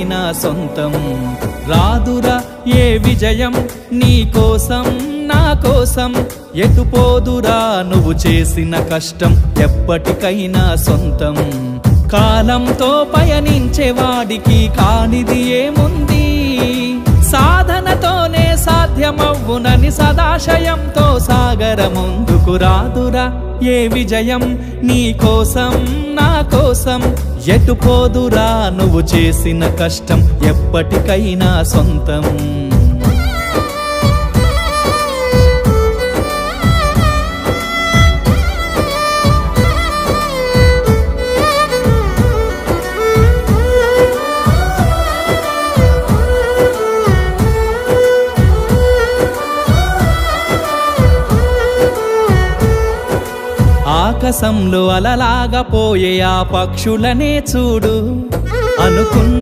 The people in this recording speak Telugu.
ఎప్పటికైనా సొంతం రాదురా ఏ విజయం నీ కోసం నా కోసం ఎటుపోదురా నువ్వు చేసిన కష్టం ఎప్పటికైనా సొంతం కాలంతో పయనించేవాడికి కానిది ఏముంది సాధనతోనే సాధ్యమవ్వునని సదాశయంతో సాగర ముందుకు రాదురా ఏ విజయం నీ కోసం నా కోసం ఎటుపోదురా నువ్వు చేసిన కష్టం ఎప్పటికైనా సొంతం ఆకాశంలో అలలాగా పోయే ఆ పక్షులనే చూడు అనుకున్న